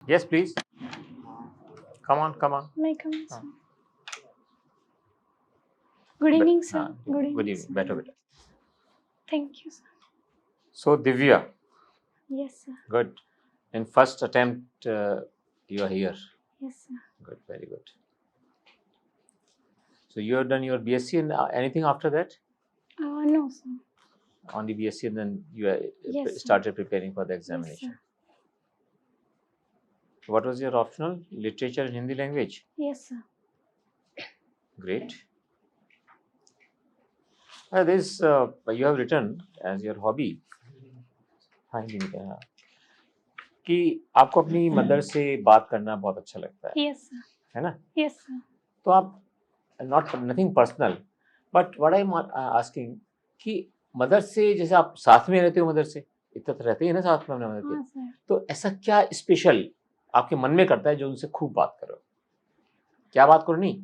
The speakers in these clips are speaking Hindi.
Yes, please. Come on, come on. May I come in, sir? Good evening, sir. Good Good evening, evening. sir. Better, better. Thank you, sir. So, Divya, Yes, sir. good. In first attempt, you are here. Yes, sir. Good, very good. So, you have done your BSc and anything after that? No, sir. Only BSc, and then you Yes, sir. started preparing for the Yes, examination. sir. What was your optional? Literature and Hindi language? Yes, sir. Great. This you have written as your hobby. हाँ, हिंदी में कहा कि आपको अपनी मदर से बात करना बहुत अच्छा लगता है, Yes, sir. है ना? Yes, sir. तो आप not nothing personal, but what I am asking कि मदर से जैसे आप साथ में रहते हो, मदर से इतना तो रहते ही ना साथ में अपने मदर के, हाँ, सर. तो ऐसा क्या स्पेशल आपके मन में करता है जो उनसे खूब बात करो? क्या बात करो नहीं,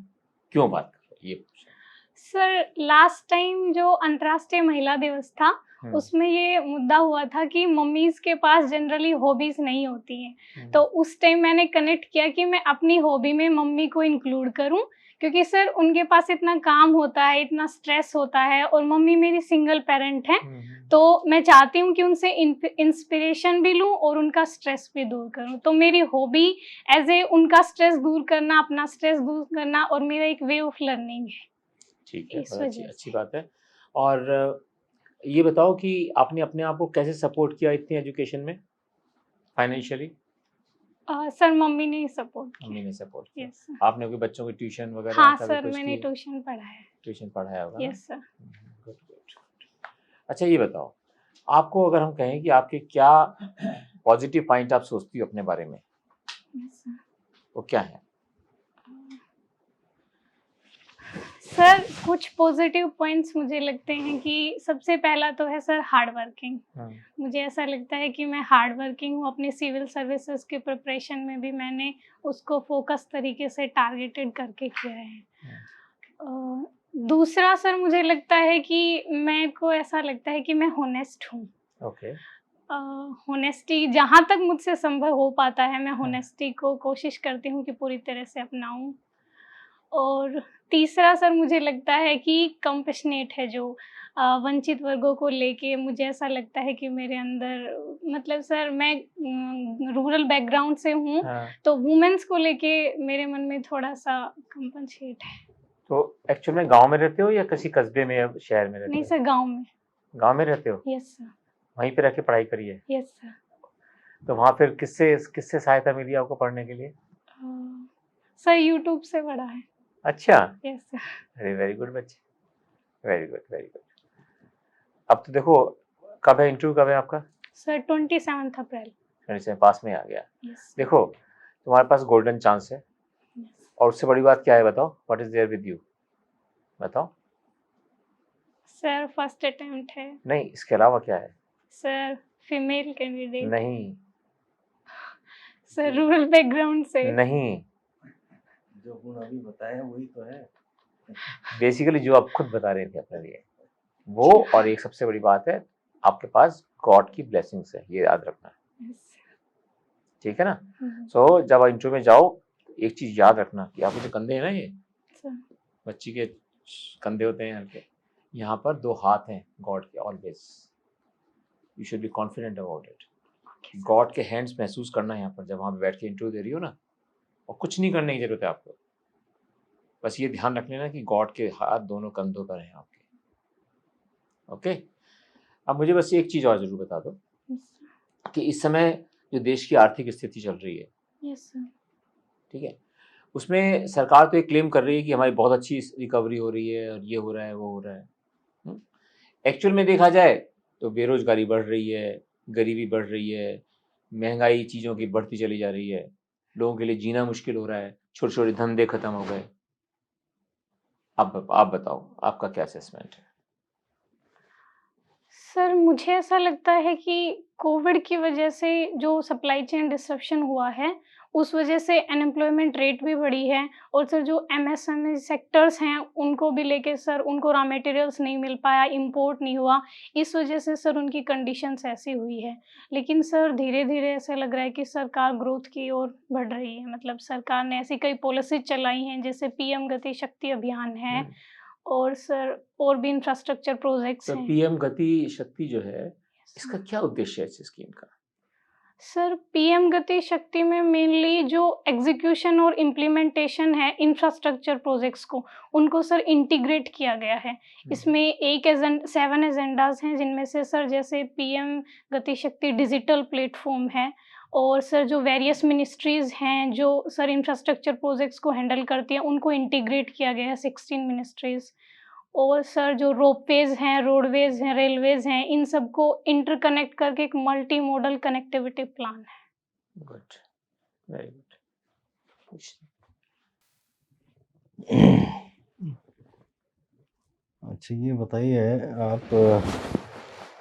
क्यों बात करो, ये पूछा। सर, लास्ट टाइम जो अंतर्राष्ट्रीय महिला दिवस था, उसमें ये मुद्दा हुआ था कि मम्मीज के पास जनरली हॉबीज नहीं होती हैं, तो उस टाइम मैंने कनेक्ट किया कि मैं अपनी हॉबी में मम्मी को इंक्लूड करूं, क्योंकि सर उनके पास इतना काम होता है, इतना स्ट्रेस होता है, और मम्मी मेरी सिंगल पेरेंट है, तो मैं चाहती हूँ कि उनसे इंस्पिरेशन भी लूँ और उनका स्ट्रेस भी दूर करूँ। तो मेरी हॉबी एज ए उनका स्ट्रेस दूर करना, अपना स्ट्रेस दूर करना, और मेरा एक वे ऑफ लर्निंग है। ठीक है, इस बहुत वजह अच्छी से। बात है। और ये बताओ कि आपने अपने आप को कैसे सपोर्ट किया इतनी एजुकेशन में, फाइनेंशियली? सर, मम्मी ने सपोर्ट किया। मम्मी ने सपोर्ट किया। Yes sir. आपने कोई बच्चों की ट्यूशन वगैरह हाँ कभी सर, कुछ मैंने की? ट्यूशन पढ़ाया है। ट्यूशन पढ़ाया होगा ना? Yes sir. Good good. अच्छा, ये बताओ, आपको अगर हम कहें कि आपके क्या पॉजिटिव पॉइंट आप सोचती हो अपने बारे में, यस सर। वो क्या है? सर, कुछ पॉजिटिव पॉइंट्स मुझे लगते हैं कि सबसे पहला तो है सर हार्ड वर्किंग। मुझे ऐसा लगता है कि मैं हार्ड वर्किंग हूँ। अपने सिविल सर्विसेज के प्रिपरेशन में भी मैंने उसको फोकस तरीके से टारगेटेड करके किया है। दूसरा सर, मुझे लगता है कि मेरे को ऐसा लगता है कि मैं होनेस्ट हूँ। ओके। होनेस्टी जहाँ तक मुझसे संभव हो पाता है, मैं होनेस्टी को कोशिश करती हूँ कि पूरी तरह से अपनाऊँ। और तीसरा सर, मुझे लगता है कि कंपैशनेट है जो वंचित वर्गों को लेके। मुझे ऐसा लगता है कि मेरे अंदर, मतलब सर मैं रूरल बैकग्राउंड से हूँ, तो वुमेन्स को लेके मेरे मन में थोड़ा-सा कंपैशनेट है। तो एक्चुअल में गाँव में रहते हो या किसी कस्बे में या शहर में रहते हो? नहीं सर, गाँव में। गाँव में रहते हो? Yes sir. वहीं पे रह के पढ़ाई करी है? Yes sir. तो वहाँ फिर किससे सहायता मिली आपको पढ़ने के लिए? सर, यूट्यूब से पढ़ा है। अच्छा। Yes sir. अरे वेरी गुड बच्चे, वेरी गुड वेरी गुड। अब तो देखो, कब है इंटरव्यू, कब है आपका? सर 27 अप्रैल। 27 पास में आ गया। यस। देखो, तुम्हारे पास गोल्डन चांस है। यस। और उससे बड़ी बात क्या है बताओ? What is there with you, बताओ। सर, फर्स्ट अटेम्प्ट है। नहीं, इसके अलावा क्या है? Sir, female candidate. नहीं। सर, रूरल बैकग्राउंड से। नहीं, जो गुण अभी बताया वही तो है। बेसिकली जो आप खुद बता रहे थे अपने लिए वो, और एक सबसे बड़ी बात है, आपके पास गॉड की ब्लेसिंग्स है, ये याद रखना, ठीक है ना? सो जब इंटरव्यू में जाओ, एक चीज याद रखना कि आपके जो कंधे हैं ना, ये बच्ची के कंधे होते हैं हल्के, यहाँ पर 2 हाथ हैं गॉड के, always you should be confident about it. God के हैंड्स महसूस करना है यहाँ पर, जब वहाँ पे बैठ के इंटरव्यू दे रही हो ना, और कुछ नहीं करने की जरूरत है आपको, बस ये ध्यान रख लेना कि गॉड के हाथ दोनों कंधों पर हैं आपके। ओके। अब मुझे बस एक चीज और जरूर बता दो कि इस समय जो देश की आर्थिक स्थिति चल रही है, यस सर, ठीक है, उसमें सरकार तो ये क्लेम कर रही है कि हमारी बहुत अच्छी रिकवरी हो रही है और ये हो रहा है वो हो रहा है। एक्चुअल में देखा जाए तो बेरोजगारी बढ़ रही है, गरीबी बढ़ रही है, महंगाई चीज़ों की बढ़ती चली जा रही है, लोगों के लिए जीना मुश्किल हो रहा है, छोटे छोटे धंधे खत्म हो गए। अब आप बताओ, आपका क्या असेसमेंट है? सर, मुझे ऐसा लगता है कि कोविड की वजह से जो सप्लाई चेन डिसरप्शन हुआ है, उस वजह से अनएम्प्लॉयमेंट रेट भी बढ़ी है। और सर जो एमएसएमई सेक्टर्स हैं, उनको भी लेके सर उनको रॉ मटेरियल्स नहीं मिल पाया, इम्पोर्ट नहीं हुआ, इस वजह से सर उनकी कंडीशंस ऐसी हुई है। लेकिन सर धीरे-धीरे ऐसा लग रहा है कि सरकार ग्रोथ की ओर बढ़ रही है। मतलब सरकार ने ऐसी कई पॉलिसीज़ चलाई हैं, जैसे पीएम गति शक्ति अभियान है और सर और भी इंफ्रास्ट्रक्चर प्रोजेक्ट्स तो हैं। पीएम गति शक्ति जो है, इसका क्या उद्देश्य है इस स्कीम का? सर पीएम गति शक्ति में मेनली जो एग्जीक्यूशन और इम्प्लीमेंटेशन है इंफ्रास्ट्रक्चर प्रोजेक्ट्स को, उनको सर इंटीग्रेट किया गया है। इसमें 7 एजेंडाज़ हैं, जिनमें से सर जैसे पीएम गति शक्ति डिजिटल प्लेटफ़ॉर्म है और सर जो वेरियस मिनिस्ट्रीज़ हैं, जो सर इंफ्रास्ट्रक्चर प्रोजेक्ट्स को हैंडल करती हैं, उनको इंटीग्रेट किया गया है 16 मिनिस्ट्रीज़। और सर जो रोपवेज़ हैं, रोडवेज़ हैं, रेलवेज़ हैं, इन सबको इंटरकनेक्ट करके एक मल्टी मॉडल कनेक्टिविटी प्लान है। Good, very good. कुछ अच्छा ये बताइए आप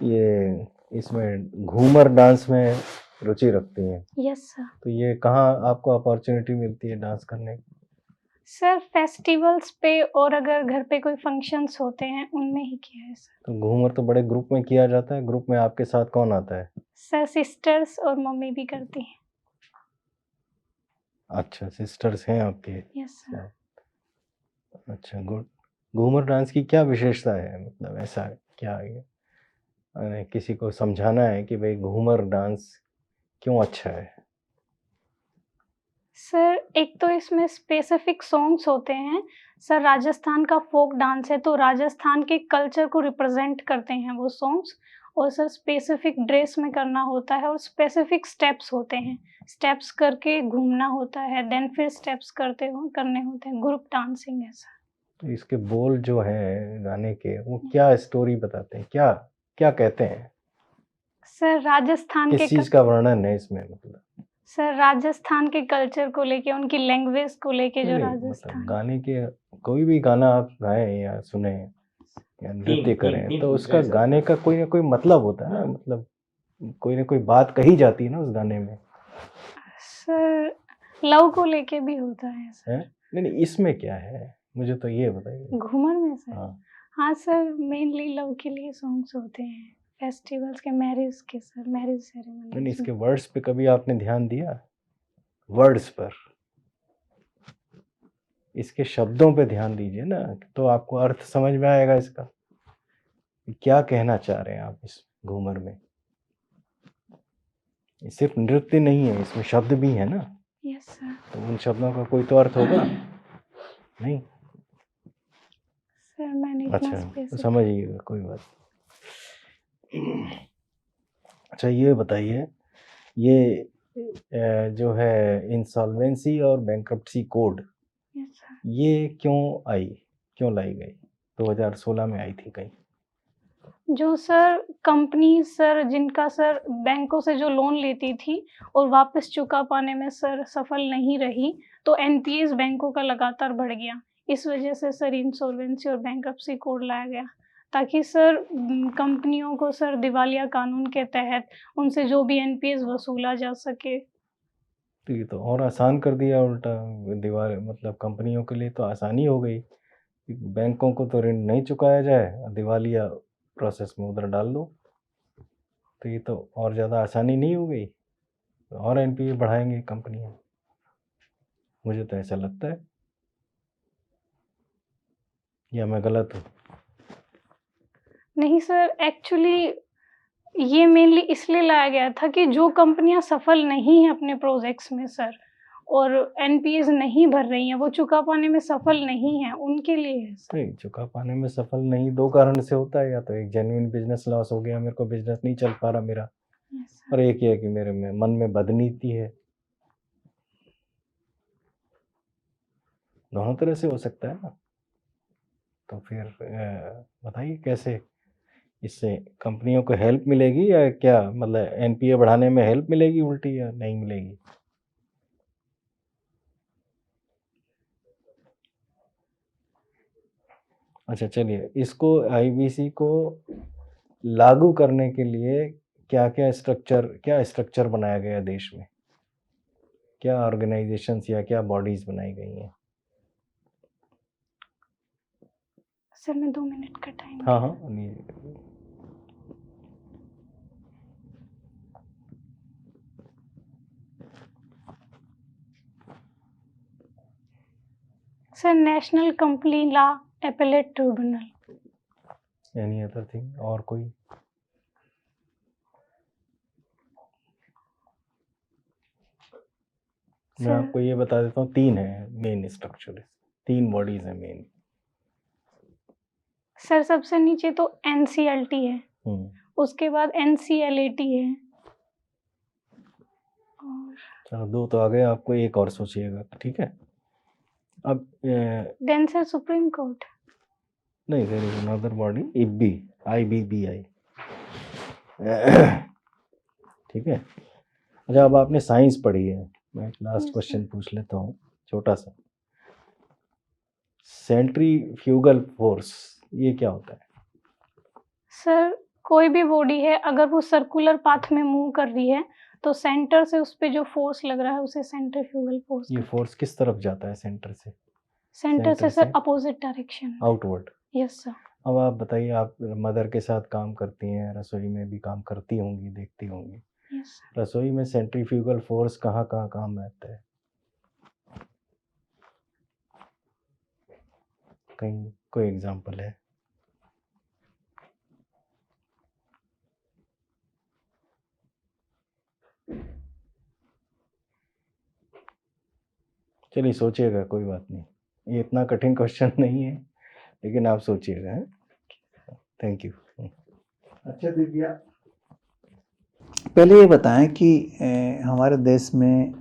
ये इसमें घूमर डांस में रुचि रखती हैं, यस सर। तो ये कहाँ आपको अपॉर्चुनिटी मिलती है डांस करने की? सर फेस्टिवल्स पे और अगर घर पे कोई फंक्शंस होते हैं, उनमें ही किया है सर। तो घूमर तो बड़े ग्रुप में किया जाता है, ग्रुप में आपके साथ कौन आता है? सर सिस्टर्स और मम्मी भी करती हैं। अच्छा सिस्टर्स हैं आपके। Yes sir. अच्छा गुड। घूमर डांस की क्या विशेषता है, मतलब ऐसा क्या है किसी को समझाना है कि भाई घूमर डांस क्यों अच्छा है? सर एक तो इसमें स्पेसिफिक सॉन्ग्स होते हैं। सर राजस्थान का फ़ोक डांस है, तो राजस्थान के कल्चर को रिप्रेज़ेंट करते हैं वो सॉन्ग्स। और सर स्पेसिफिक ड्रेस में करना होता है और स्पेसिफिक स्टेप्स होते हैं। स्टेप्स करके घूमना होता है, देन फिर स्टेप्स करने होते हैं। ग्रुप डांसिंग है सर। तो इसके बोल जो हैं गाने के, वो क्या स्टोरी बताते हैं, क्या क्या कहते हैं, सर राजस्थान के किस चीज़ का वर्णन है इसमें, मतलब सर राजस्थान के कल्चर को लेके, उनकी लैंग्वेज को लेके जो नहीं, राजस्थान मतलब गाने के कोई भी गाना आप गाएं या सुने या नृत्य करें, तो उसका गाने का कोई ना कोई मतलब होता है ना, मतलब कोई ना कोई बात कही जाती है ना उस गाने में। सर लव को लेके भी होता है सर। है नहीं नहीं, इसमें क्या है मुझे तो ये बताइए। घूमर में सर? हाँ हाँ सर, मेनली लव के लिए सॉन्ग्स होते हैं, फेस्टिवल्स के, मैरिज के सर, मैरिज नहीं नहीं, सेरेमनी। इसके वर्ड्स पे कभी आपने ध्यान दिया? वर्ड्स पर, इसके शब्दों पे ध्यान दीजिए ना, तो आपको अर्थ समझ में आएगा इसका, कि क्या कहना चाह रहे हैं आप इस घूमर में। ये सिर्फ नृत्य नहीं है, इसमें शब्द भी है ना, यस सर। तो उन शब्दों का कोई तो अर्थ होगा नहीं? सर मैंने इतना अच्छा तो स्पेसिफिक समझिएगा, कोई बात। अच्छा ये बताइए, ये जो है इंसॉल्वेंसी और बैंक्रप्सी कोड, यस सर। ये क्यों लाई गई? 2016 में आई थी कहीं। जो सर कंपनी सर जिनका सर बैंकों से जो लोन लेती थी और वापस चुका पाने में सर सफल नहीं रही, तो एनपीएस बैंकों का लगातार बढ़ गया। इस वजह से सर इंसॉल्वेंसी और बैंक्रप्सी कोड लाया गया, ताकि सर कंपनियों को सर दिवालिया कानून के तहत उनसे जो भी एनपीएस वसूला जा सके। तो ये तो और आसान कर दिया उल्टा, मतलब कंपनियों के लिए तो आसानी हो गई, बैंकों को तो ऋण नहीं चुकाया जाए, दिवालिया प्रोसेस में उधर डाल दो, तो ये तो और ज़्यादा आसानी नहीं हो गई, और एनपीए बढ़ाएंगे कंपनियां, मुझे तो ऐसा लगता है, या मैं गलत हूँ? नहीं सर, एक्चुअली ये मेनली इसलिए लाया गया था कि जो कंपनियां सफल नहीं हैं अपने प्रोजेक्ट्स में सर, और एनपीएस नहीं भर रही हैं, वो चुका पाने में सफल नहीं हैं, उनके लिए है सर। नहीं, चुका पाने में सफल नहीं 2 कारण से होता है, या तो एक जेन्युइन बिजनेस लॉस हो गया, मेरे को बिजनेस नहीं चल पा रहा मेरा, यस सर। और एक ये है कि मेरे में मन में बदनीति है। दोनों तरह से हो सकता है ना, तो फिर बताइए कैसे इससे कंपनियों को हेल्प मिलेगी, या क्या मतलब एनपीए बढ़ाने में हेल्प मिलेगी उल्टी, या नहीं मिलेगी? अच्छा चलिए, इसको आईबीसी को लागू करने के लिए क्या स्ट्रक्चर बनाया गया देश में? क्या ऑर्गेनाइजेशंस या क्या बॉडीज बनाई गई हैं? सर मैं 2 मिनट का टाइम हाँ हाँ नहीं, sir national company law appellate tribunal. Any other thing और कोई? मैं सर आपको ये बता देता हूँ, 3 है मेन स्ट्रक्चर, 3 बॉडीज है मेन। सर सबसे नीचे तो एनसीएलटी है, उसके बाद एनसीएलएटी है, और चलो 2 तो आ गए, आपको एक और सोचिएगा, ठीक है? अब देन सर सुप्रीम कोर्ट। नहीं, there is another body, IBBI, IBBI। ठीक है। अच्छा, अब आपने साइंस पढ़ी है, मैं एक लास्ट Yes, क्वेश्चन पूछ लेता हूँ छोटा सा। सेंट्रीफ्यूगल फोर्स ये क्या होता है? सर कोई भी बॉडी है अगर वो सर्कुलर पाथ में मूव कर रही है तो सेंटर से उस पे जो फोर्स लग रहा है उसे सेंट्रीफ्यूगल फोर्स ये फोर्स किस तरफ जाता है सेंटर से? सेंटर से center sir opposite direction. Outward. Yes sir. अब आप बताइए, आप मदर के साथ काम करती हैं, रसोई में भी काम करती होंगी, देखती होंगी। Yes sir. रसोई में सेंट्रीफ्यूगल फोर्स कहाँ कहाँ काम आता है? कहीं कोई एग्जांपल है? चलिए सोचिएगा, कोई बात नहीं, ये इतना कठिन क्वेश्चन नहीं है, लेकिन आप सोचिएगा। Thank you. अच्छा दिव्या, पहले ये बताएं कि हमारे देश में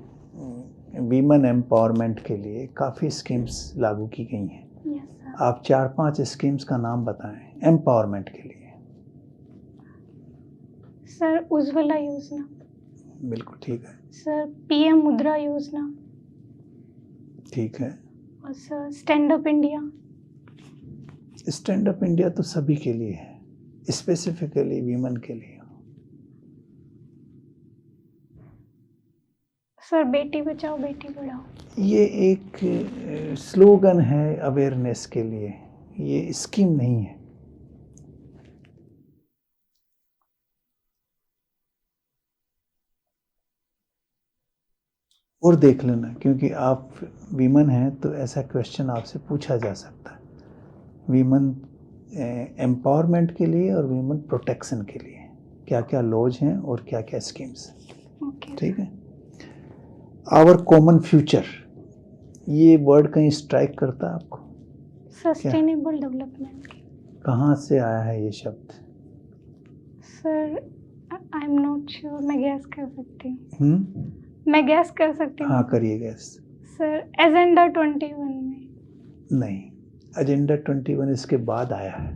वीमेन एम्पावरमेंट के लिए काफ़ी स्कीम्स लागू की गई हैं। Yes sir. आप 4-5 स्कीम्स का नाम बताएं एम्पावरमेंट के लिए। सर उज्ज्वला योजना, बिल्कुल ठीक है, सर पीएम मुद्रा योजना, ठीक है। और sir stand up India. Stand up India तो सभी के लिए है, स्पेसिफिकली वीमेन के लिए। सर बेटी बचाओ बेटी पढ़ाओ। ये एक स्लोगन है अवेयरनेस के लिए, ये स्कीम नहीं है। और देख लेना, क्योंकि आप वीमन हैं तो ऐसा क्वेश्चन आपसे पूछा जा सकता है, वीमन एम्पावरमेंट के लिए और वीमन प्रोटेक्शन के लिए क्या क्या लॉज हैं और क्या क्या स्कीम्स। ओके ठीक है। आवर कॉमन फ्यूचर, ये वर्ड कहीं स्ट्राइक करता है आपको? Sustainable development. कहाँ से आया है ये शब्द? Sir I am not sure, मैं गैस कर सकती हूँ। मैं गैस कर सकती हूँ। हाँ करिए गैस। सर एजेंडा 21 में। नहीं, एजेंडा 21 इसके बाद आया है।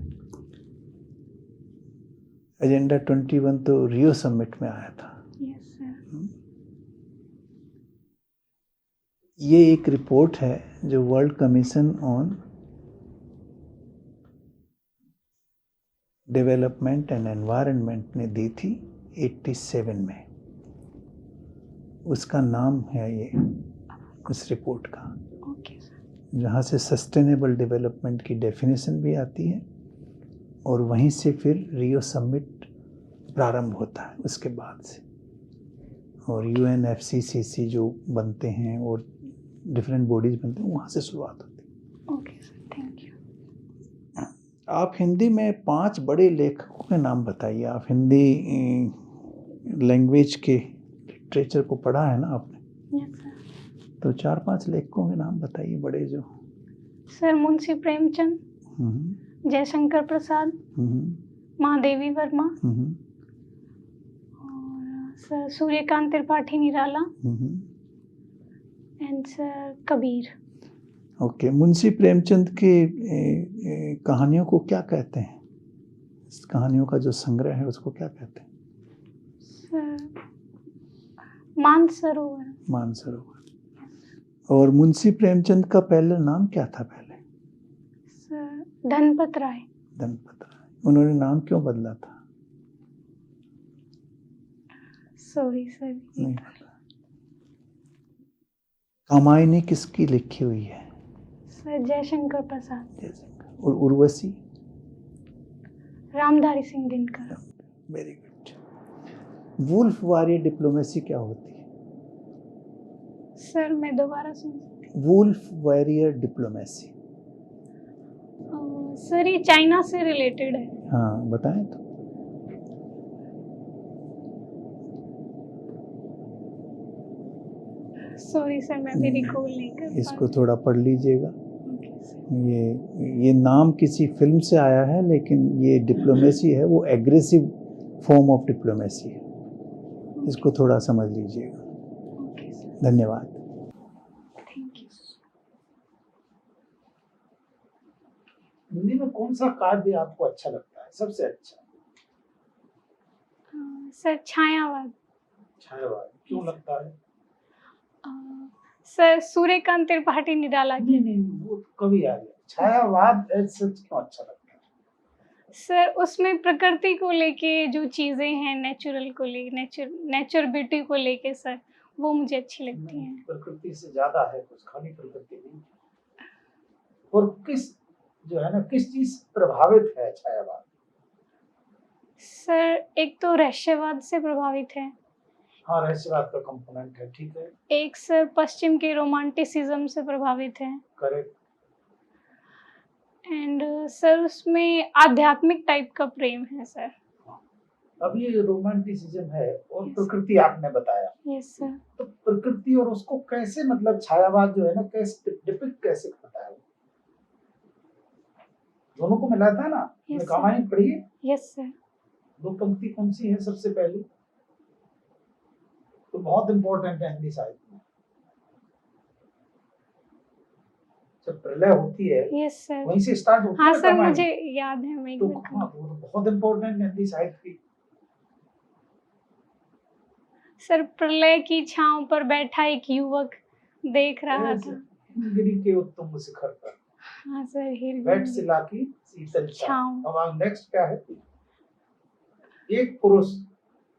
एजेंडा 21 तो रियो समिट में आया था। Yes sir. ये एक रिपोर्ट है जो world commission on development and environment ने दी थी 87 में। उसका नाम है ये, इस रिपोर्ट का। Okay sir. जहाँ से सस्टेनेबल डेवलपमेंट की डेफिनेशन भी आती है और वहीं से फिर रियो समिट प्रारंभ होता है उसके बाद से। और UNFCCC जो बनते हैं और डिफरेंट बॉडीज बनते हैं, वहाँ से शुरुआत होती है। Okay sir, thank you. आप हिंदी में 5 बड़े लेखकों के नाम बताइए। आप हिंदी लैंग्वेज के लिटरेचर को पढ़ा है ना आपने? Yes sir. तो 4-5 लेखकों के नाम बताइए बड़े जो। सर मुंशी प्रेमचंद, जयशंकर प्रसाद, महादेवी वर्मा, और sir Suryakant Tripathi Nirala, and sir Kabir. Okay, Munshi Premchand के कहानियों को क्या कहते हैं? इस कहानियों का जो संग्रह है उसको क्या कहते हैं? सर मानसरोवर। मानसरोवर। और मुंशी प्रेमचंद का पहला नाम क्या था पहले? सर धनपत राय। धनपत राय। उन्होंने नाम क्यों बदला था? सॉरी सर, नहीं पता। कामायनी किसकी लिखी हुई है? सर जयशंकर प्रसाद, जयशंकर। और Urvashi? Ramdhari Singh Dinkar. Very good. Wolf warrior diplomacy क्या होती है? सर मैं दोबारा सुन सकती वुल्फ वॉरियर डिप्लोमेसी। सर ये चाइना से रिलेटेड है। हाँ बताएं तो। सॉरी सर मैं भी रिकॉल नहीं कर पा इसको रही। थोड़ा पढ़ लीजिएगा। Okay sir. ये नाम किसी फिल्म से आया है, लेकिन ये डिप्लोमेसी है, वो एग्रेसिव फॉर्म ऑफ डिप्लोमेसी है। इसको थोड़ा समझ लीजिएगा। ओके सर, धन्यवाद। Thank you. हिंदी में कौन सा काव्य आपको अच्छा लगता है, सबसे अच्छा? सर छायावाद। छायावाद क्यों लगता है? सर सूर्यकांत त्रिपाठी निराला की। नहीं, वो कवि आ गया। छायावाद एज सच क्यों अच्छा लगता है? सर उसमें प्रकृति को लेके जो चीजें हैं, नेचुरल को ले नेचर ब्यूटी को लेके सर, वो मुझे अच्छी लगती नहीं, हैं। प्रकृति से ज्यादा है कुछ, खाली प्रकृति नहीं। और किस जो है ना, किस चीज से प्रभावित है छायावाद? सर एक तो रहस्यवाद से प्रभावित है, हाँ, रहस्यवाद का कंपोनेंट है, ठीक है, एक सर पश्चिम के रोमांटिसिज्म से प्रभावित है, करेक्ट। एंड सर उसमें आध्यात्मिक टाइप का प्रेम है सर। अब ये रोमांटिसिज्म है और Yes. प्रकृति आपने बताया, यस सर। तो प्रकृति और उसको कैसे, मतलब छायावाद जो है ना, कैसे डिपिक्ट कैसे करता है? दोनों को मिलाता है ना। Yes, आपने sir. कहानी पढ़ी है? Yes sir. दो पंक्ति कौन सी है सबसे पहली? तो बहुत इंपॉर्टेंट है हिंदी साहित्य में। जब प्रलय होती है यस सर। वहीं से स्टार्ट होती हाँ है सर कहानी। मुझे याद है, मैं एक तो बार हाँ, वो तो बहुत इंपॉर्टेंट है हिंदी साहित्य की। सर प्रलय की छांव पर बैठा एक युवक देख रहा था। गिरी के उत्तम शिखर पर हाँ सर, बैठ सिला की शीतल छांव। छांव। अब नेक्स्ट क्या है? एक पुरुष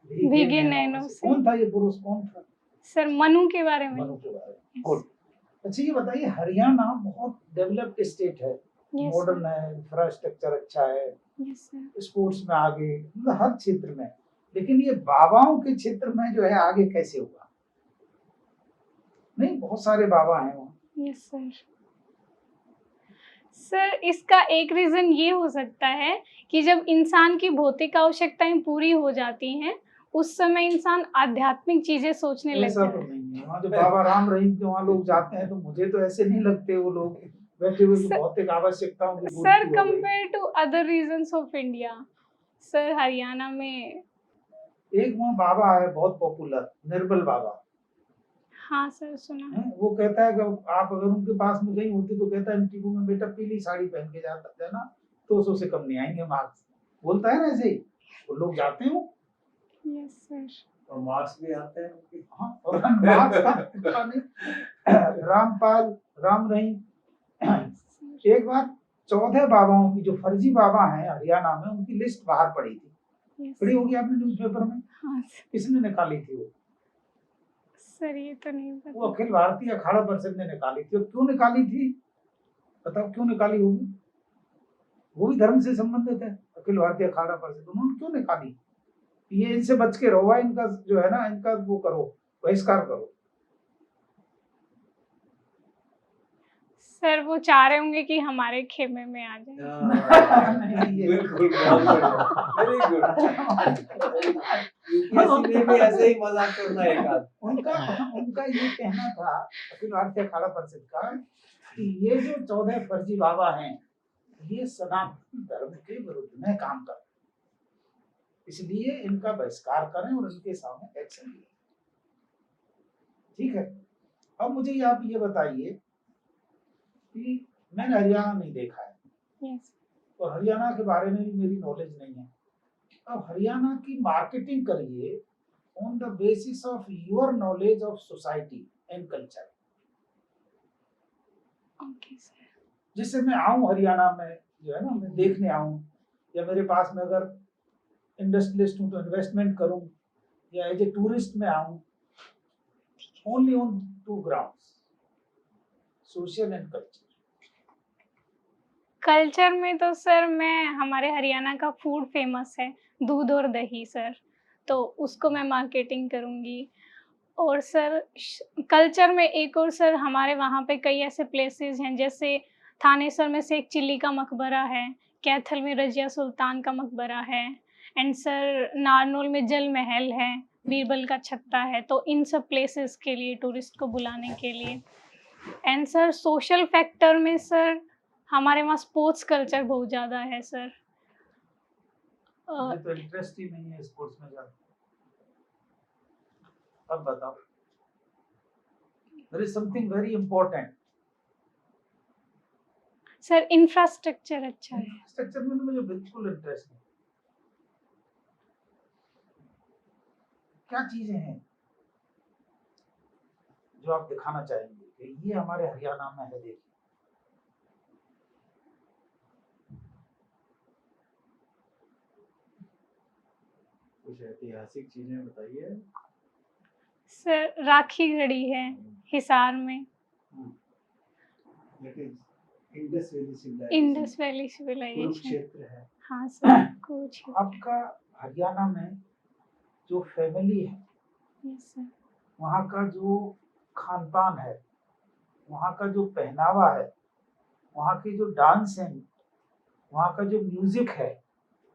भीगे नैनों से। कौन था ये पुरुष, कौन था? सर मनु के बारे में। मनु के बारे में। गुड। अच्छा ये बताइए, हरियाणा बहुत डेवलप्ड स्टेट है, यस मॉडर्न है, इंफ्रास्ट्रक्चर अच्छा है, यस सर। स्पोर्ट्स में आगे, मतलब हर क्षेत्र में, लेकिन ये बाबाओं के क्षेत्र में जो है आगे कैसे होगा? नहीं, बहुत सारे बाबा हैं वहाँ। Yes sir. सर इसका एक रीजन ये हो सकता है कि जब इंसान की भौतिक आवश्यकताएं पूरी हो जाती हैं, उस समय इंसान आध्यात्मिक चीजें सोचने लगता ऐसा तो है। नहीं है। वहाँ जो बाबा राम रहीम के वहाँ लोग जाते हैं, तो मुझे तो ऐसे नहीं लगते वो लोग बैठे हुए कि सर- भौतिक आवश्यकताओं की सर पूर्ति हो गई। Compare to other regions of India, sir Haryana में। एक वहाँ बाबा है बहुत पॉपुलर, निर्बल बाबा हाँ सर सुना है। है। वो कहता है कि आप अगर उनके पास में गई होती तो कहता है इंटरव्यू में, बेटा पीली साड़ी पहन के जाता है ना, 200 से कम नहीं आएंगे मार्क्स। बोलता है ना ऐसे ही, वो लोग जाते हैं। Yes sir. और मार्क्स भी आते हैं उनके। हाँ, और मार्क्स का पता नहीं। रामपाल, राम रहीम, एक बार 14 बाबाओं की जो फर्जी बाबा हैं हरियाणा में, उनकी लिस्ट बाहर पड़ी थी। यस पढ़ी होगी आपने न्यूज़पेपर में। हाँ सर। किसने निकाली थी वो? सर ये तो नहीं वो पता। अखिल भारतीय अखाड़ा परिषद ने निकाली थी। और क्यों निकाली थी, बताओ क्यों निकाली होगी? वो भी धर्म से संबंधित है, अखिल भारतीय अखाड़ा परिषद। उन्होंने क्यों निकाली? ये इनसे बच के रहो, इनका जो है ना, इनका वो करो, बहिष्कार करो। सर वो चाह रहे होंगे कि हमारे खेमे में आ जाए। नहीं, ये- बिल्कुल, बहुत बढ़िया, वेरी गुड। यूपीएससी में भी ऐसे ही मजाक करना एक आध। उनका उनका ये कहना था अखिल भारतीय अखाड़ा परिषद का कि ये जो 14 फर्जी बाबा हैं, ये सनातन धर्म के विरुद्ध में काम कर रहे हैं, इसलिए इनका बहिष्कार करें और इनके सामने एक्शन लें। ठीक है। अब मुझे आप ये बताइए कि मैंने हरियाणा नहीं देखा है यस और हरियाणा के बारे में भी मेरी नॉलेज नहीं है। अब हरियाणा की मार्केटिंग करिए on the basis of your knowledge of society and culture, okay sir. जिससे मैं आऊं हरियाणा में, जो है ना, मैं देखने आऊं, या मेरे पास में अगर इंडस्ट्रियलिस्ट हूं तो इन्वेस्टमेंट करूं, या एज ए टूरिस्ट में आऊं, only on 2 grounds. Social and culture. Culture में तो सर मैं हमारे हरियाणा का फूड फेमस है, दूध और दही सर, तो उसको मैं मार्केटिंग करूँगी। और सर कल्चर में एक और सर हमारे वहाँ पे कई ऐसे प्लेसेस हैं, जैसे थानेसर में शेख चिल्ली का मकबरा है, कैथल में रजिया सुल्तान का मकबरा है, एंड सर नारनौल में जल महल है, बीरबल का छत्ता है। तो इन सब प्लेसेस के लिए टूरिस्ट को बुलाने के लिए। एंड सर सोशल फैक्टर में सर हमारे वहाँ स्पोर्ट्स कल्चर बहुत ज़्यादा है सर। मुझे तो इंटरेस्ट ही नहीं है स्पोर्ट्स में ज्यादा। अब बताओ, there is something very important. Sir infrastructure अच्छा है। इंफ्रास्ट्रक्चर में तो मुझे बिल्कुल इंटरेस्ट नहीं। क्या चीजें हैं जो आप दिखाना चाहेंगे कि ये हमारे हरियाणा में है? देखिए, कुछ ऐतिहासिक चीजें बताइए। सर राखी गढ़ी है हिसार में, इंडस वैली सिविलाइजेशन। कुरुक्षेत्र है। हाँ सर, कुछ आपका हरियाणा में जो फैमिली है, यस सर, वहाँ का जो खान पान है, वहाँ का जो पहनावा है, वहाँ के जो डांस है, वहाँ का जो म्यूजिक है,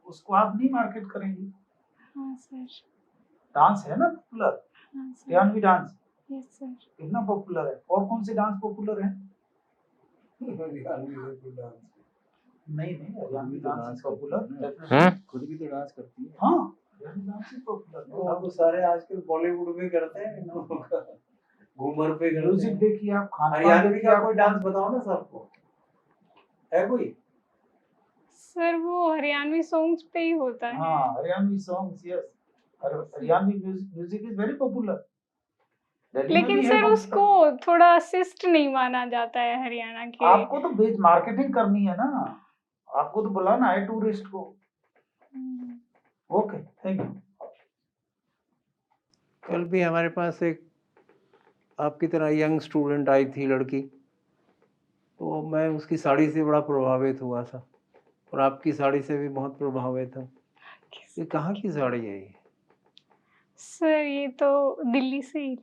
उसको आप नहीं मार्केट करेंगे? हाँ सर, डांस है ना पॉपुलर, हाँ sir, Haryanvi dance yes sir. कितना पॉपुलर है। और कौन से डांस पॉपुलर है? नहीं हरियाणवी डांस पॉपुलर। खुद भी तो डांस करती है। हाँ, हरियाणवी डांस ही पॉपुलर वो तो सारे आजकल बॉलीवुड में करते हैं, घूमर पे करते म्यूजिक हैं। देखिए आप, खान पान हरियाणवी देखिए का आप। कोई डांस बताओ ना सबको, है कोई? सर वो हरियाणवी सॉन्ग्स पे ही होता है। हाँ, Haryanvi songs, yes. Haryanvi music is very popular. Delhi में लेकिन भी है सर बहुत उसको थोड़ा शिष्ट नहीं माना जाता है हरियाणा के। आपको तो बेच मार्केटिंग करनी है ना, आपको तो बुलाना है टूरिस्ट को। Okay, thank you. कल भी हमारे पास एक आपकी तरह यंग स्टूडेंट आई थी, लड़की, तो मैं उसकी साड़ी से बड़ा प्रभावित हुआ था, और आपकी साड़ी से भी बहुत प्रभावित हूँ। ये कहाँ की साड़ी है ये? सर ये तो दिल्ली से ही।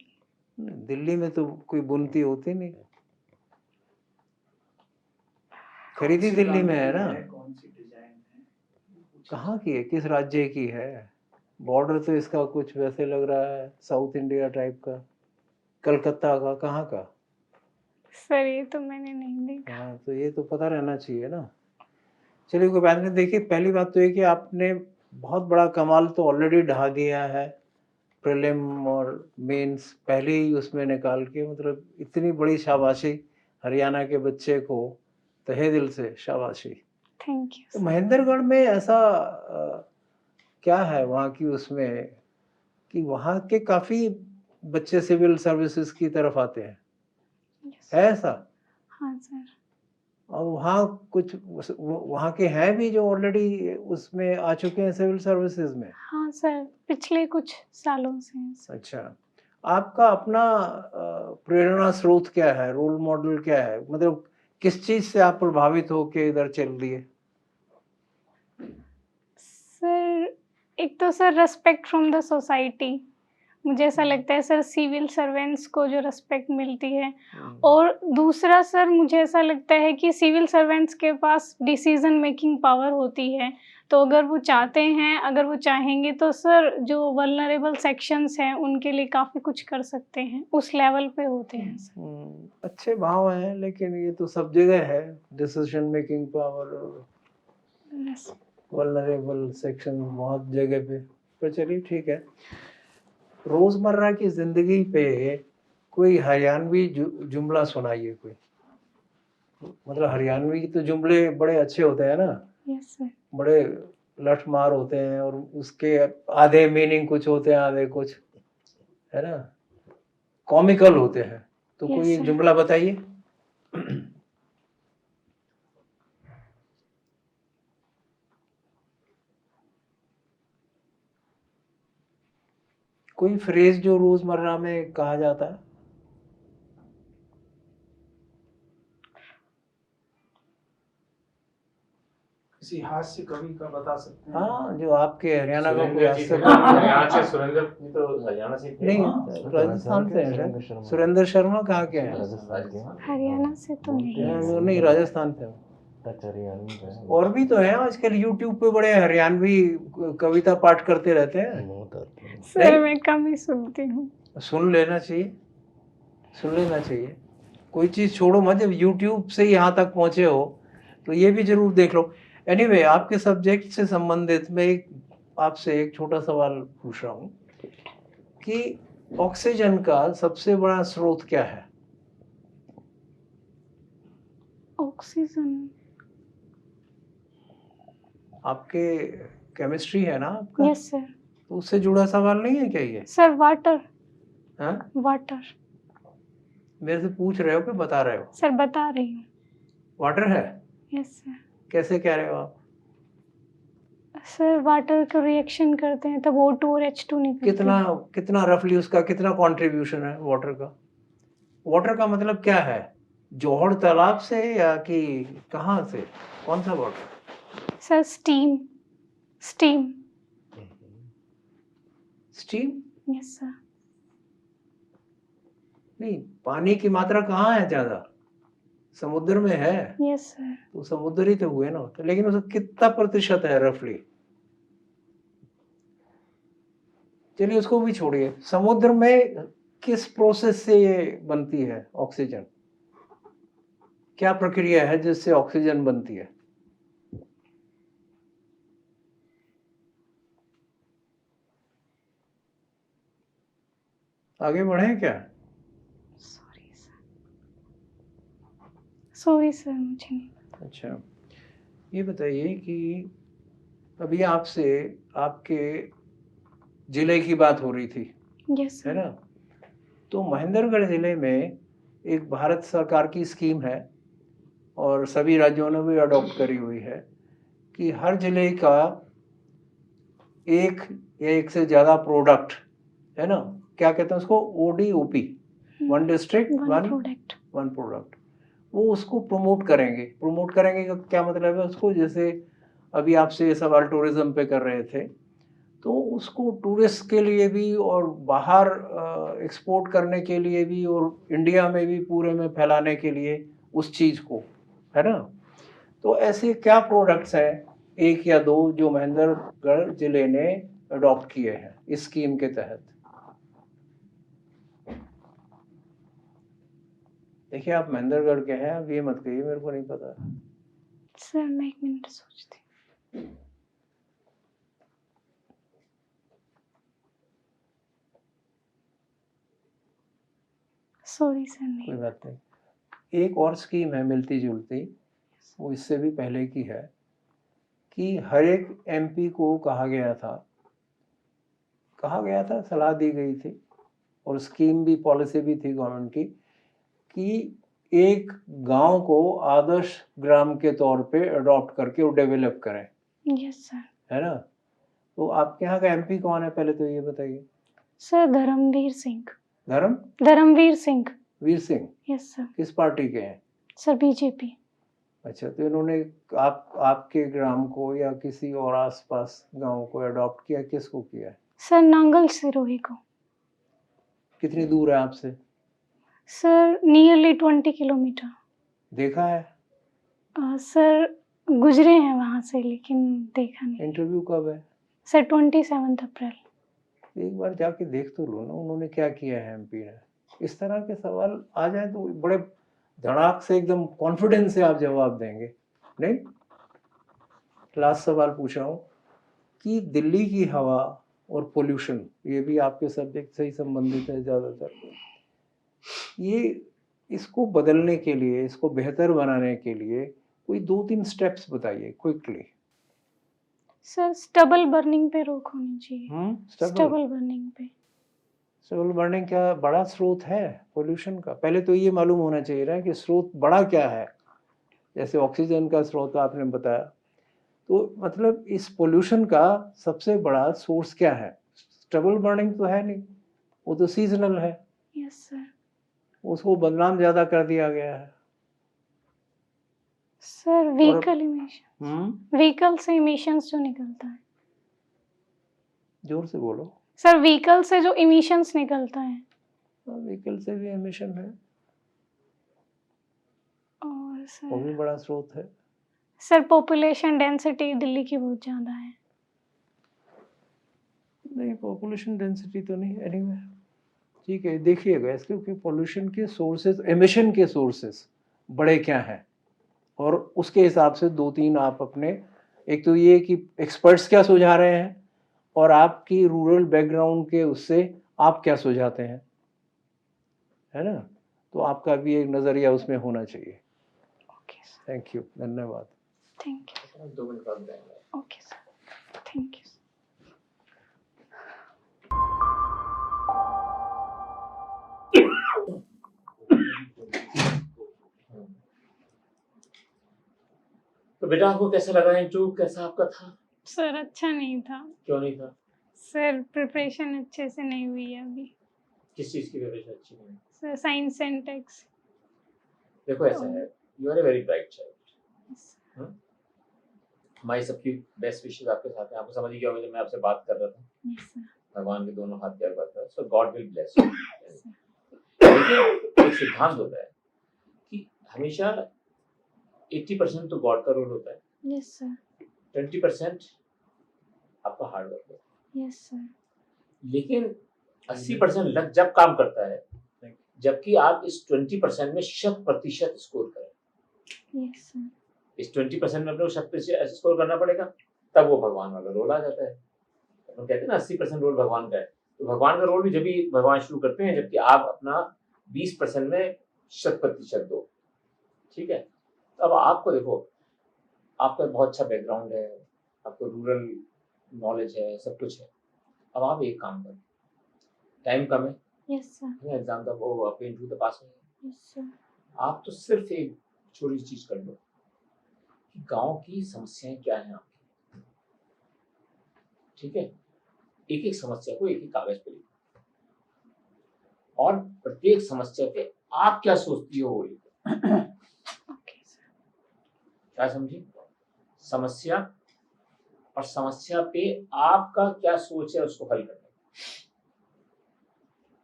दिल्ली में तो कोई बुनती होती नहीं, खरीदी दिल्ली में है ना? कौन सी डिजाइन है? कहाँ की है, किस राज्य की है? बॉर्डर तो इसका कुछ वैसे लग रहा है साउथ इंडिया टाइप का, कलकत्ता का, कहाँ का? सर ये तो मैंने नहीं देखा। हाँ, तो ये तो पता रहना चाहिए ना। चलिए कोई बात नहीं। देखिए, पहली बात तो ये कि आपने बहुत बड़ा कमाल तो ऑलरेडी ढा दिया है, प्रीलिम और मेंस पहले ही उसमें निकाल के, मतलब इतनी बड़ी शाबाशी हरियाणा के बच्चे को, तहे दिल से शाबाशी। थैंक तो यू। महेंद्रगढ़ में ऐसा क्या है वहाँ की उसमें कि वहाँ के काफ़ी बच्चे सिविल सर्विसेज की तरफ आते हैं, है ऐसा? हाँ सर। और वहाँ कुछ वहाँ के हैं भी जो ऑलरेडी उसमें आ चुके हैं सिविल सर्विसेज में? हाँ सर, पिछले कुछ सालों से हैं सर। अच्छा, आपका अपना प्रेरणा स्रोत क्या है, रोल मॉडल क्या है, मतलब किस चीज़ से आप प्रभावित होके इधर चल दिए? सर एक तो sir respect from the society, मुझे ऐसा लगता है सर सिविल सर्वेंट्स को जो रेस्पेक्ट मिलती है। और दूसरा सर मुझे ऐसा लगता है कि सिविल सर्वेंट्स के पास डिसीजन मेकिंग पावर होती है, तो अगर वो चाहते हैं, अगर वो चाहेंगे तो सर जो वल्नरेबल सेक्शंस हैं उनके लिए काफ़ी कुछ कर सकते हैं, उस लेवल पे होते हैं सर। अच्छे भाव हैं, लेकिन ये तो सब जगह है, decision making power, Yes. Vulnerable section बहुत जगह पे। पर चलिए ठीक है, रोज़मर्रा की ज़िंदगी पे कोई हरियाणवी जुमला सुनाइए कोई, मतलब हरियाणवी के तो जुमले बड़े अच्छे होते हैं ना, Yes sir. बड़े लठमार होते हैं, और उसके आधे मीनिंग कुछ होते हैं, आधे कुछ, है ना, कॉमिकल होते हैं। तो Yes, कोई sir. जुमला बताइए। कोई फ्रेज जो रोजमर्रा में कहा जाता है। किसी हास्य कवि का बता सकते हैं? हाँ, जो आपके हरियाणा का कोई सुरेंद्र जी हास्य थे, कवि है। हरियाणा से सुरेंद्र जी तो हरियाणा से थे। नहीं, हाँ, राजस्थान से है सुरेंद्र शायद। शर्मा। सुरेंद्र शर्मा कहाँ के हैं? राजस्थान के हैं। हरियाणा से तो बोलते नहीं हैं, है। वो नहीं, राजस्थान से हैं। टच हरियाणवी है। और भी तो है आजकल यूट्यूब पे बड़े हरियाणवी कविता पाठ करते रहते हैं। बहुत आते हैं। सर नहीं। मैं कम ही सुनती हूँ। सुन लेना चाहिए, सुन लेना चाहिए। कोई चीज़ छोड़ो मत, जब यूट्यूब से यहाँ तक पहुँचे हो तो ये भी जरूर देख लो। एनीवे, आपके सब्जेक्ट से संबंधित मैं आपसे एक छोटा सवाल पूछ रहा हूँ कि ऑक्सीजन का सबसे बड़ा स्रोत क्या है? ऑक्सीजन। आपके केमिस्ट्री है ना आपका? Yes sir. तो उससे जुड़ा सवाल नहीं है क्या ये? Sir water. हाँ, वाटर। मेरे से पूछ रहे हो कि बता रहे हो? सर बता रही हूँ। वाटर है? Yes sir. कैसे कह रहे हो आप? सर वाटर को रिएक्शन करते हैं तब O2 और H2 निकलते कितना हैं। कितना रफली उसका कितना कंट्रीब्यूशन है वाटर का? वाटर का मतलब क्या है? जोहड़ तालाब से या कि कहाँ से? कौन सा water? Sir steam. Steam. Steam? Yes sir. नहीं, पानी की मात्रा कहाँ है ज्यादा? समुद्र में है। Yes sir. तो समुद्र ही तो हुए ना। तो लेकिन उसका कितना प्रतिशत है रफली? चलिए उसको भी छोड़िए। समुद्र में किस प्रोसेस से ये बनती है ऑक्सीजन? क्या प्रक्रिया है जिससे ऑक्सीजन बनती है? आगे बढ़े क्या? Sorry sir. सॉरी सर, मुझे नहीं। अच्छा, ये बताइए कि अभी आपसे आपके जिले की बात हो रही थी, यस है सर। ना? तो महेंद्रगढ़ जिले में एक भारत सरकार की स्कीम है और सभी राज्यों ने भी अडॉप्ट करी हुई है कि हर जिले का एक या एक से ज़्यादा प्रोडक्ट, है ना, क्या कहते हैं उसको, ODOP, one district one product. One product, वो उसको प्रमोट करेंगे। प्रमोट करेंगे का क्या मतलब है उसको? जैसे अभी आपसे ये सवाल टूरिज्म पे कर रहे थे, तो उसको टूरिस्ट के लिए भी और बाहर एक्सपोर्ट करने के लिए भी और इंडिया में भी पूरे में फैलाने के लिए उस चीज़ को, है ना? तो ऐसे क्या प्रोडक्ट्स हैं, एक या दो, जो महेंद्रगढ़ जिले ने अडॉप्ट किए हैं इस स्कीम के तहत? देखिए, आप महेंद्रगढ़ के हैं, अब ये मत कहिए मेरे को नहीं पता। सर मैं 1 मिनट सोचती हूँ। सॉरी सर नहीं। कोई बात नहीं। एक और स्कीम है मिलती जुलती, वो इससे भी पहले की है, कि हर एक MP को कहा गया था, सलाह दी गई थी और स्कीम भी, पॉलिसी भी थी गवर्नमेंट की, कि एक गांव को आदर्श ग्राम के तौर पे अडॉप्ट करके वो डेवलप करें, यस सर। है ना? तो आपके यहाँ का MP कौन है, पहले तो ये बताइए। Sir Dharamvir Singh. Dharamvir Singh. Yes sir. किस पार्टी के हैं? Sir BJP. अच्छा, तो इन्होंने आपके ग्राम को या किसी और आसपास गांव को अडॉप्ट किया, किसको किया है? सर नांगल सिरोही को। कितनी दूर है आपसे? Sir nearly 20 kilometre. देखा है? सर गुजरे हैं वहाँ से लेकिन देखा नहीं। इंटरव्यू कब है? सर 27 अप्रैल। एक बार जाके देख तो लो ना, उन्होंने क्या किया है MP ने। इस तरह के सवाल आ जाए तो बड़े धड़ाक से, एकदम कॉन्फिडेंस से आप जवाब देंगे, नहीं? लास्ट सवाल पूछ रहा हूँ कि दिल्ली की हवा और पोल्यूशन, ये भी आपके सब्जेक्ट से ही संबंधित है ज़्यादातर, ये इसको बदलने के लिए, इसको बेहतर बनाने के लिए कोई 2-3 स्टेप्स बताइए क्विकली। सर स्टबल बर्निंग पे रोक होनी चाहिए। स्टबल बर्निंग पे। स्टबल बर्निंग क्या बड़ा स्रोत है पोल्यूशन का? पहले तो ये मालूम होना चाहिए ना कि स्रोत बड़ा क्या है। जैसे ऑक्सीजन का स्रोत आपने बताया, तो मतलब इस पोल्यूशन का सबसे बड़ा सोर्स क्या है? स्टबल बर्निंग तो है नहीं, वो तो सीजनल है। Yes sir. उसको बदनाम ज़्यादा कर दिया गया है। सर व्हीकल इमिशन, व्हीकल से इमिशंस जो निकलता है जोर से बोलो। सर, व्हीकल से जो इमिशंस निकलता है। व्हीकल से भी एमिशन है, और वो भी सर बड़ा स्रोत है। सर पॉपुलेशन डेंसिटी दिल्ली की बहुत ज़्यादा है। नहीं, पॉपुलेशन डेंसिटी तो नहीं, एनीवे ठीक है, देखिएगा इसके कि पोल्यूशन के सोर्सेज, एमिशन के सोर्सेज बड़े क्या हैं, और उसके हिसाब से 2-3 आप अपने, एक तो ये कि एक्सपर्ट्स क्या सुझा रहे हैं और आपकी रूरल बैकग्राउंड के उससे आप क्या सुझाते हैं, है ना, तो आपका भी एक नज़रिया उसमें होना चाहिए। ओके सर, थैंक यू, धन्यवाद। Thank you. 2 मिनट बाद बताएंगे। Okay sir, thank you. तो बेटा आपको कैसा लगा इंटरव्यू, कैसा आपका था? सर अच्छा नहीं था क्यों नहीं था? सर, प्रिपरेशन अच्छे से नहीं हुई है अभी। किस चीज़ की प्रिपरेशन अच्छी नहीं है? Sir science and tech. देखो ऐसा है, you are a very bright child. हमारी सबकी बेस्ट विशेस आपके साथ हैं। आपको समझ ही गया होगा जब मैं आपसे बात कर रहा था, यस सर। भगवान के दोनों हाथ क्या बात है, सो गॉड विल ब्लेस यू। लेकिन एक सिद्धांत होता है कि हमेशा 80% तो गॉड का रोल होता है, यस सर। 20% आपका हार्ड वर्क होता है। Yes sir. लेकिन 80% लक जब काम करता है, जबकि आप इस 20% में 100% स्कोर करें। Yes sir. इस 20% में अपने को 100% स्कोर करना पड़ेगा, तब वो भगवान वाला रोल आ जाता है। हम कहते हैं ना 80% रोल भगवान का है, तो भगवान का रोल भी जब भी भगवान शुरू करते हैं जबकि आप अपना 20% में 100% दो। ठीक है, तो अब आपको देखो, आपका बहुत अच्छा बैकग्राउंड है, आपको रूरल नॉलेज है, सब कुछ है। अब आप एक काम करो, टाइम कम है, यस सर। एग्जाम का वो आपके इंटरव्यू तो पास नहीं है, यस सर। आप तो सिर्फ एक छोटी सी चीज कर लो कि गांव की समस्याएं क्या हैं आपकी। ठीक है, एक एक समस्या को एक एक कागज पे लिखो और प्रत्येक समस्या पे आप क्या सोचती हो वो लिखो। Okay sir. क्या समझी? समस्या और समस्या पे आपका क्या सोच है उसको हल करना,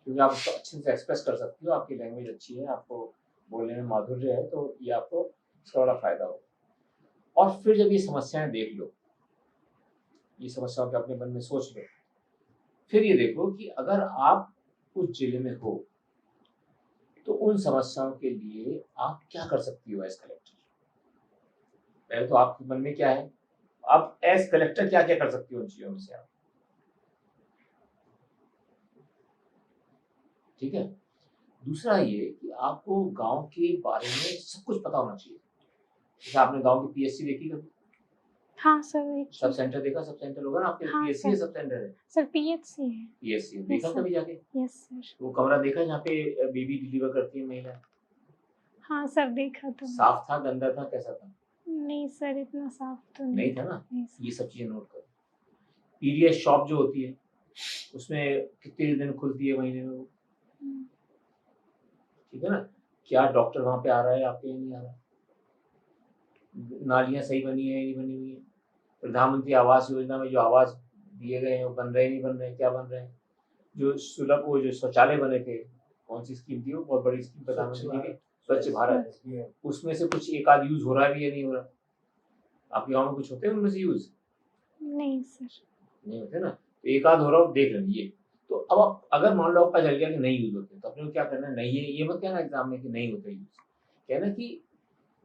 क्योंकि आप उसको अच्छे से एक्सप्रेस कर सकती हो, आपकी लैंग्वेज अच्छी है, आपको बोलने में माधुर्य है, तो ये आपको इसका बड़ा फायदा होगा। और फिर जब ये समस्याएं देख लो, ये समस्याओं के अपने मन में सोच लो, फिर ये देखो कि अगर आप उस जिले में हो तो उन समस्याओं के लिए आप क्या कर सकती हो एज कलेक्टर। पहले तो आपके मन में क्या है, आप एज कलेक्टर क्या क्या कर सकती हो उन चीजों में से आप। ठीक है, दूसरा ये कि आपको गांव के बारे में सब कुछ पता होना चाहिए। जैसे आपने गांव की पीएससी देखी कभी? हाँ सर, देखिए। सब सेंटर देखा? सब सेंटर होगा ना आपके, हाँ पीएससी है, सर। सब सेंटर है। सर पीएचसी है। पीएससी है, देखा सर। कभी जाके? Yes sir. वो कमरा देखा जहाँ पे बेबी डिलीवर करती है महिला? हाँ सर, देखा था। साफ था, गंदा था, कैसा था? नहीं सर, इतना साफ तो नहीं था ना। नहीं सर। ये सब चीजें नोट करो। पीडीएस शॉप जो होती है उसमें कितने दिन खुलती है महीने में वो? हम्म, ठीक है ना, क्या डॉक्टर वहां पे आ रहा है, आपके यहाँ नहीं आ रहा? नालियां सही बनी है नहीं बनी हुई है? प्रधानमंत्री आवास योजना में जो आवास दिए गए हैं वो बन रहे नहीं बन रहे, क्या बन रहे हैं? जो सुलभ, वो जो शौचालय बने थे, कौन सी स्कीम थी वो, बहुत बड़ी स्कीम प्रधानमंत्री की, स्वच्छ भारत, उसमें से कुछ एक आध यूज हो रहा है भी या नहीं हो रहा? आपके गाँव में कुछ होते हैं उनमें से यूज? नहीं सर। नहीं होते ना, तो एक आध हो रहा हो देख लीजिए। तो अब आप अगर मान लो आपका चल गया कि नहीं यूज होते, तो अपने को क्या करना है, नहीं है ये मत कहना एग्जाम में कि नहीं होते यूज, कहना कि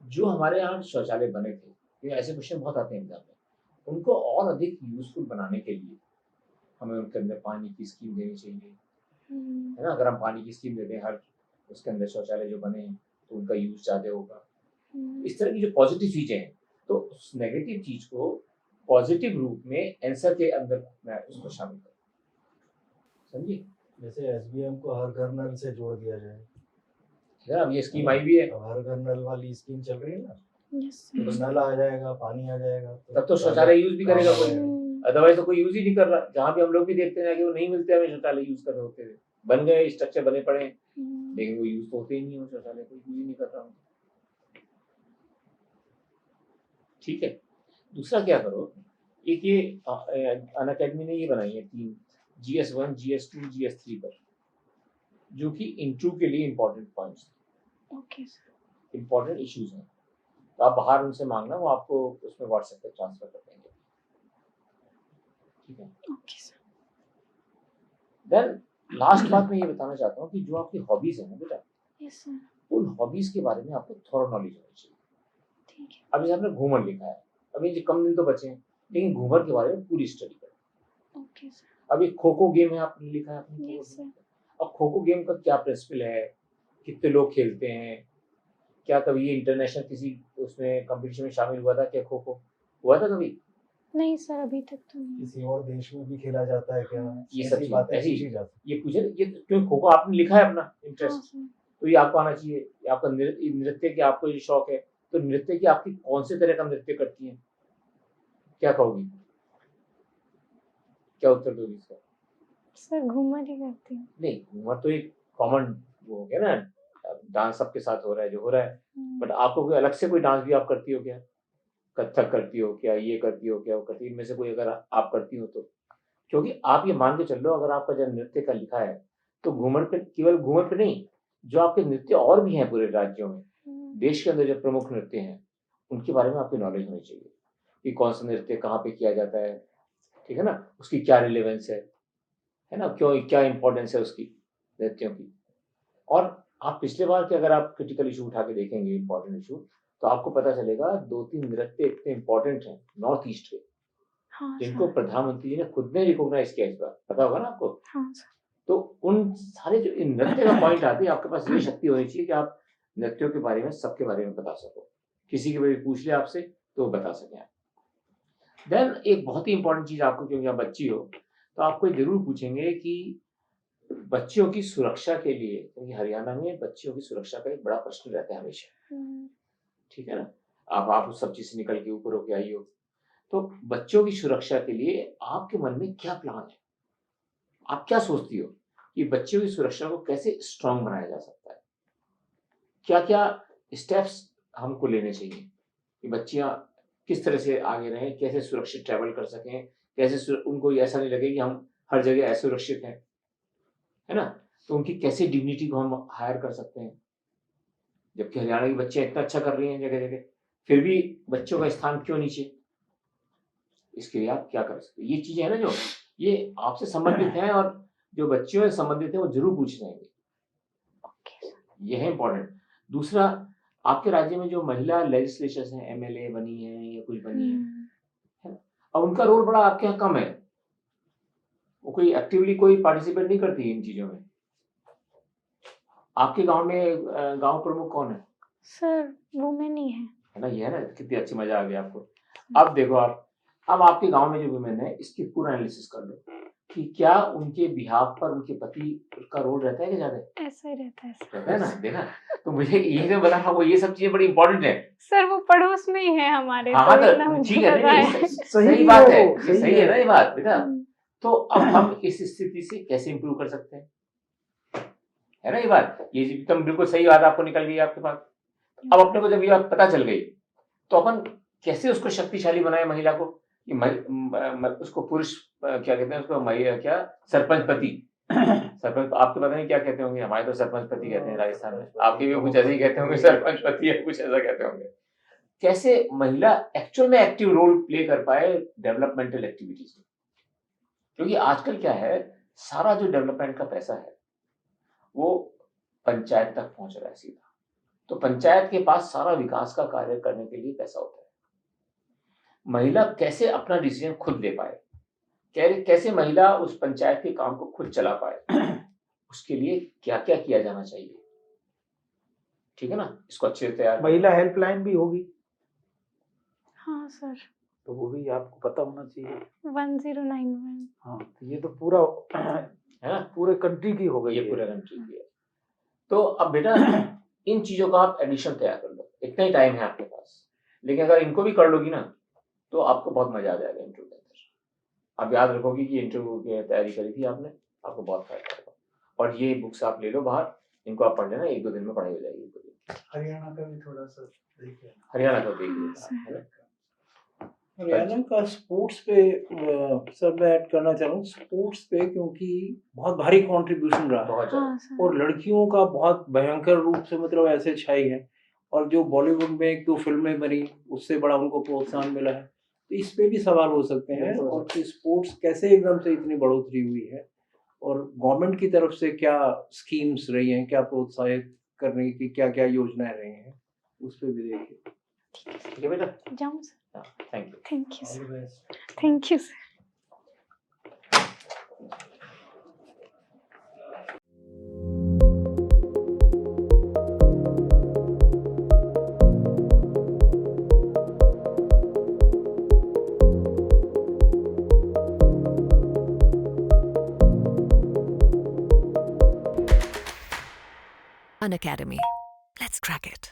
जो हमारे यहाँ शौचालय बने थे, ये ऐसे क्वेश्चन बहुत आते हैं एग्जाम में, उनको और अधिक यूजफुल बनाने के लिए हमें उनके अंदर पानी की स्कीम देनी चाहिए, है ना। अगर हम पानी की स्कीम देते हैं हर उसके अंदर शौचालय जो बने हैं तो उनका यूज ज़्यादा होगा। इस तरह की जो पॉजिटिव चीज़ें हैं, तो उस नेगेटिव चीज को पॉजिटिव रूप में आंसर के अंदर मैं उसको शामिल करूँ, समझिए। जैसे एसबीएम को हर घर नल से जोड़ दिया जाए, है अब ये स्कीम आई भी है, अब हर घर नल वाली स्कीम चल रही है ना, यस तो सर। नल आ जाएगा, पानी आ जाएगा, तब तो शौचालय यूज भी करेगा कोई, हम्म, अदरवाइज तो कोई यूज ही नहीं कर रहा। जहाँ भी हम लोग भी देखते हैं कि वो नहीं मिलते हमें शौचालय यूज कर रहे होते हैं, बन गए स्ट्रक्चर बने पड़े हैं, लेकिन वो यूज तो होते ही नहीं हो, शौचालय कोई यूज ही नहीं कर रहा हूँ। ठीक है। दूसरा क्या करो, एक ये अनअकैडमी ने ये बनाई है 3 GS1 GS2 GS3 पर, जो कि इंटरव्यू के लिए important points, okay sir. Important issues हैं। तो आप बाहर उनसे मांगना, वो आपको उसमें व्हाट्सएप पे ट्रांसफर कर देंगे, ठीक है। Okay sir. देन लास्ट बात मैं ये बताना चाहता हूँ कि जो आपकी हॉबीज है ना बेटा, यस सर। उन हॉबीज के बारे में आपको थोड़ा नॉलेज होनी चाहिए। ठीक है। अभी आपने घूमर लिखा है, अभी ये कम दिन तो बचे हैं, लेकिन घूमर के बारे में पूरी स्टडी करें। Okay sir. अभी खो खो गेम है, आपने लिखा है आपने यस सर। अब खो खो गेम का क्या प्रिंसिपल है, कितने लोग खेलते हैं, क्या कभी ये इंटरनेशनल किसी उसमें कंपटीशन में शामिल हुआ था क्या, खो खो हुआ था कभी? नहीं सर, अभी तक तो नहीं। किसी और देश में भी खेला जाता है क्या? ये सब ऐसी चीज़ बातें ऐसी पूछी जाती ये पूछे, ये क्यों खो खो आपने लिखा है अपना हाँ इंटरेस्ट, सर। तो ये आपको आना चाहिए। ये आपका नृत्य के आपको ये शौक है, तो नृत्य की आपकी कौन से तरह का नृत्य करती हैं, क्या कहोगी, क्या उत्तर दोगी इसका? सर घूमर ही करती हूँ। नहीं, घूमर तो एक कॉमन वो हो गया ना, डांस सबके साथ हो रहा है जो हो रहा है, बट आपको कोई अलग से कोई डांस भी आप करती हो क्या? कथक करती हो क्या, ये करती हो क्या, वो करती हो, इनमें से कोई अगर आप करती हो तो? क्योंकि आप ये मान के चल लो, अगर आपका जब नृत्य का लिखा है तो घूमर पे, केवल घूमर पे नहीं, जो आपके नृत्य और भी हैं पूरे राज्यों में, देश के अंदर जो प्रमुख नृत्य हैं, उनके बारे में आपकी नॉलेज होनी चाहिए कि कौन सा नृत्य कहाँ पे किया जाता है, ठीक है ना, उसकी क्या रिलेवेंस है ना, क्यों, क्या इंपॉर्टेंस है उसकी नृत्यों की। और आप पिछले बार के अगर आप क्रिटिकल इशू उठा के देखेंगे, इंपॉर्टेंट इशू, तो आपको पता चलेगा 2-3 नृत्य इतने इंपॉर्टेंट हैं नॉर्थ ईस्ट के, हाँ जिनको सर। प्रधानमंत्री जी ने खुद ने रिकॉग्नाइज किया, इस बार पता होगा ना आपको। हाँ सर। तो उन सारे जो इन नृत्य का पॉइंट आते हैं, आपके पास ये शक्ति होनी चाहिए कि आप नृत्यों के बारे में, सबके बारे में बता सको, किसी के भी पूछ ले आपसे तो वो बता सकें आप। देन एक बहुत ही इंपॉर्टेंट चीज आपको, क्योंकि आप बच्ची हो तो आपको जरूर पूछेंगे कि बच्चियों की सुरक्षा के लिए, क्योंकि हरियाणा में बच्चियों की सुरक्षा का एक बड़ा प्रश्न रहता है हमेशा, ठीक है ना, आप उस सब चीज से निकल के ऊपर होके आई हो, तो बच्चों की सुरक्षा के लिए आपके मन में क्या प्लान है, आप क्या सोचती हो कि बच्चों की सुरक्षा को कैसे स्ट्रांग बनाया जा सकता है, क्या क्या स्टेप्स हमको लेने चाहिए कि बच्चियां किस तरह से आगे रहें, कैसे सुरक्षित ट्रैवल कर सकें, कैसे उनको ऐसा नहीं लगे कि हम हर जगह असुरक्षित हैं, है ना, तो उनकी कैसे डिग्निटी को हम हायर कर सकते हैं, जबकि हरियाणा की बच्चियां इतना अच्छा कर रही हैं जगह जगह, फिर भी बच्चों का स्थान क्यों नीचे, इसके लिए आप क्या कर सकते हैं। ये चीजें है ना जो ये आपसे संबंधित हैं, और जो बच्चियों से संबंधित है वो जरूर पूछ जाएंगे, ये है इंपॉर्टेंट। दूसरा, आपके राज्य में जो महिला लेजिस्लेचर्स हैं, MLA बनी है या कुछ बनी है, अब उनका रोल बड़ा आपके यहाँ कम है, वो कोई एक्टिवली कोई पार्टिसिपेट नहीं करती इन चीजों में। आपके गांव में गांव प्रमुख कौन है? सर वुमेन ही है ना, ये है ना, कितनी अच्छी मजा आ गया आपको। अब देखो आप, अब आपके गांव में जो वुमेन है, इसकी पूरा एनालिसिस कर लो कि क्या उनके बिहाफ पर उनके पति का रोल रहता है कि ज्यादा? ऐसा ही रहता है सर। रहता है ना, देखा, तो मुझे ये जो बता, वो ये सब चीजें बड़ी इंपॉर्टेंट है। सर वो पड़ोस में ही है हमारे, हाँ, तो इतना तो मुझे ठीक है, पता नहीं, है। सही बात है, सही सही है ना ये बात बेटा। हम्म। तो अब हम इस स्थिति से कैसे इंप्रूव कर सकते हैं, है ना ये बात, ये एकदम बिल्कुल सही बात आपको निकल गई आपके पास। अब अपने को जब ये बात पता चल गई, तो अपन कैसे उसको शक्तिशाली बनाए महिला को, कि उसको पुरुष क्या कहते हैं उसको, क्या सरपंच पति, सरपंच आपके पता नहीं क्या कहते होंगे, हमारे तो सरपंच पति कहते हैं राजस्थान में, आपके भी कुछ ऐसे ही कहते होंगे, सरपंच पति या कुछ ऐसा कहते होंगे। कैसे महिला एक्चुअल में एक्टिव रोल प्ले कर पाए डेवलपमेंटल एक्टिविटीज में, क्योंकि आजकल क्या है, सारा जो डेवलपमेंट का पैसा है वो पंचायत तक पहुंच रहा है सीधा, तो पंचायत के पास सारा विकास का कार्य करने के लिए पैसा होता है। महिला कैसे अपना डिसीजन खुद ले पाए, कैसे महिला उस पंचायत के काम को खुद चला पाए, उसके लिए क्या क्या किया जाना चाहिए, ठीक है ना, इसको अच्छे से तैयार। महिला हेल्पलाइन भी होगी, हाँ सर। तो वो भी आपको पता होना चाहिए। 1091। हाँ, तो ये तो पूरा है ना, पूरे कंट्री की हो गई ये है। पूरे कंट्री की है। तो अब बेटा इन चीजों का आप एडिशन तैयार कर लो, इतना ही टाइम है आपके पास, लेकिन अगर इनको भी कर लोगी ना तो आपको बहुत मजा आ जाएगा इंटरव्यू के अंदर। आप याद रखोगी कि इंटरव्यू की तैयारी करी थी आपने, आपको बहुत फायदा होगा। और ये बुक्स आप ले लो बाहर, इनको आप पढ़ लेना, 1-2 दिन में पढ़ाई हो जाएगी। हरियाणा का भी थोड़ा सा देख लेना। हरियाणा को देख हाँ, लेना, है ना। हरियाणा का स्पोर्ट्स पे सर मैं ऐड करना चाह रहा हूँ स्पोर्ट्स पे, क्योंकि बहुत भारी कंट्रीब्यूशन रहा है बहुत ज़्यादा। हाँ सर। और लड़कियों का बहुत भयंकर रूप से मतलब ऐसे छाई है, और जो बॉलीवुड में 1-2 फिल्में बनी उससे बड़ा उनको प्रोत्साहन मिला है, तो इस पे भी सवाल हो सकते हैं बिल्कुल। और कि स्पोर्ट्स कैसे एकदम से इतनी बढ़ोतरी हुई है और गवर्नमेंट की तरफ से क्या स्कीम्स रही हैं, क्या प्रोत्साहित करने की क्या क्या योजनाएं रही हैं, उस पर भी देखिए। ठीक है बेटा, जाऊँ sir? Thank you. Thank you All sir. the best. Thank you sir. An academy. Let's crack it.